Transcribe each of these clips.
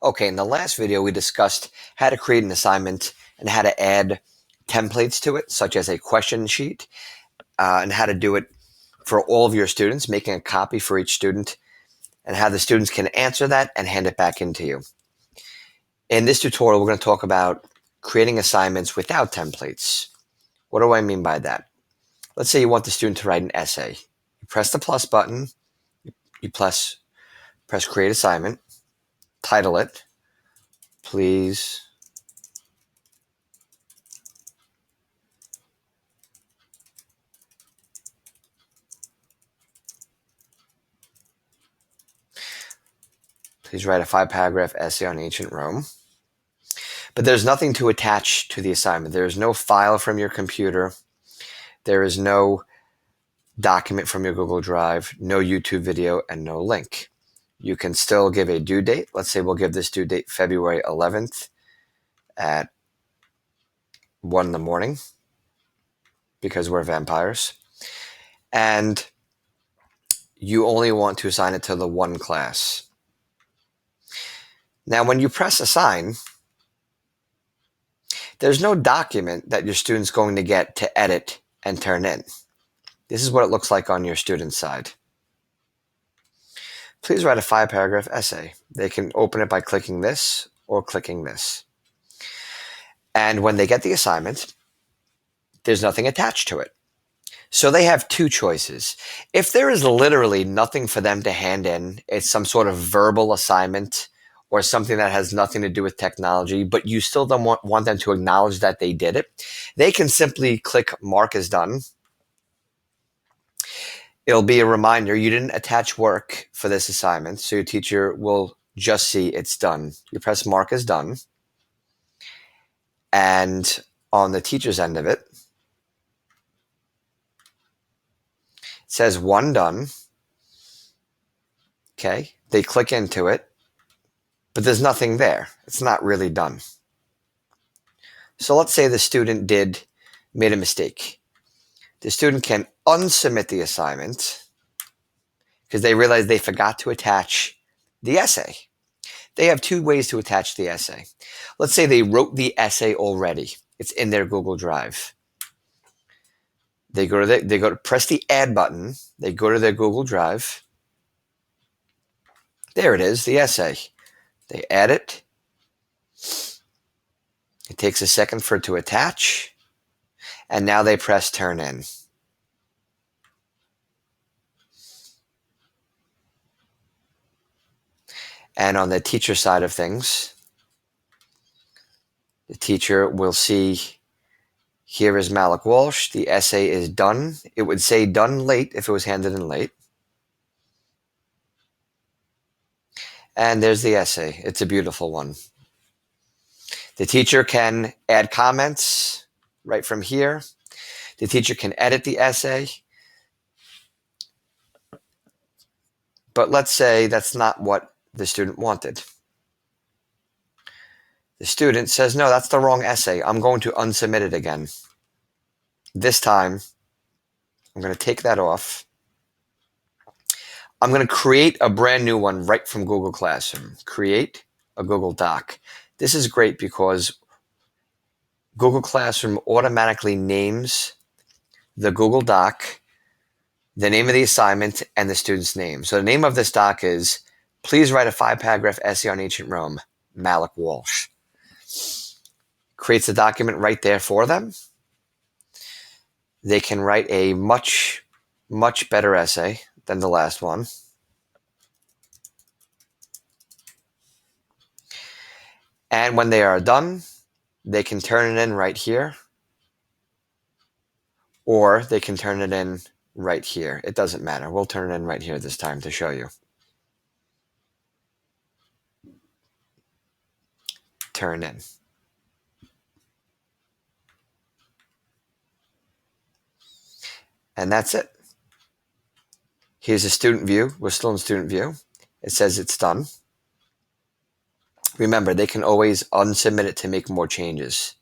Okay, in the last video, we discussed how to create an assignment and how to add templates to it, such as a question sheet, and how to do it for all of your students, making a copy for each student, and how the students can answer that and hand it back into you. In this tutorial, we're going to talk about creating assignments without templates. What do I mean by that? Let's say you want the student to write an essay. You press the plus button, you press create assignment, title it, please write a 5-paragraph essay on ancient Rome. But there's nothing to attach to the assignment. There is no file from your computer. There is no document from your Google Drive, no YouTube video, and no link. You can still give a due date. Let's say we'll give this due date February 11th at 1 in the morning because we're vampires. And you only want to assign it to the one class. Now, when you press assign, there's no document that your student's going to get to edit and turn in. This is what it looks like on your student side. Please write a 5-paragraph essay. They can open it by clicking this or clicking this. And when they get the assignment, there's nothing attached to it. So they have two choices. If there is literally nothing for them to hand in, it's some sort of verbal assignment or something that has nothing to do with technology, but you still don't want them to acknowledge that they did it, they can simply click mark as done. It'll be a reminder you didn't attach work for this assignment, so your teacher will just see it's done. You press mark as done, and on the teacher's end of it, it says 1 done. Okay, they click into it, but there's nothing there. It's not really done. So let's say the student made a mistake. The student can unsubmit the assignment because they realize they forgot to attach the essay. They have two ways to attach the essay. Let's say they wrote the essay already. It's in their Google Drive. They go to press the add button. They go to their Google Drive. There it is, the essay. They add it. It takes a second for it to attach. And now they press turn in. And on the teacher side of things, the teacher will see, here is Malik Walsh. The essay is done. It would say done late if it was handed in late. And there's the essay. It's a beautiful one. The teacher can add comments right from here. The teacher can edit the essay. But let's say that's not what the student wanted. The student says, no, that's the wrong essay. I'm going to unsubmit it again. This time, I'm going to take that off. I'm going to create a brand new one right from Google Classroom. Create a Google Doc. This is great because Google Classroom automatically names the Google Doc, the name of the assignment, and the student's name. So the name of this doc is, please write a 5-paragraph essay on ancient Rome, Malik Walsh. Creates a document right there for them. They can write a much, much better essay than the last one. And when they are done, they can turn it in right here, or they can turn it in right here. It doesn't matter. We'll turn it in right here this time to show you. Turn in. And that's it. Here's a student view. We're still in student view. It says it's done. Remember, they can always unsubmit it to make more changes.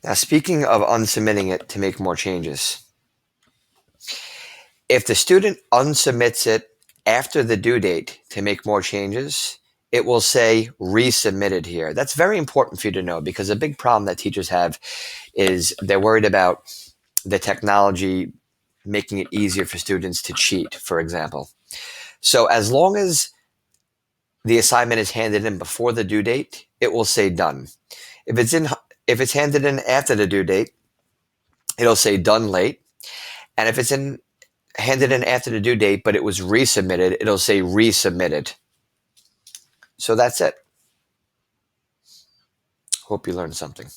Now, speaking of unsubmitting it to make more changes, If the student unsubmits it after the due date to make more changes, it will say resubmitted here. That's very important for you to know, because a big problem that teachers have is they're worried about the technology making it easier for students to cheat, for example. So as long as the assignment is handed in before the due date, it will say done. If it's handed in after the due date, it'll say done late. And if it's handed in after the due date, but it was resubmitted, it'll say resubmitted. So that's it. Hope you learned something.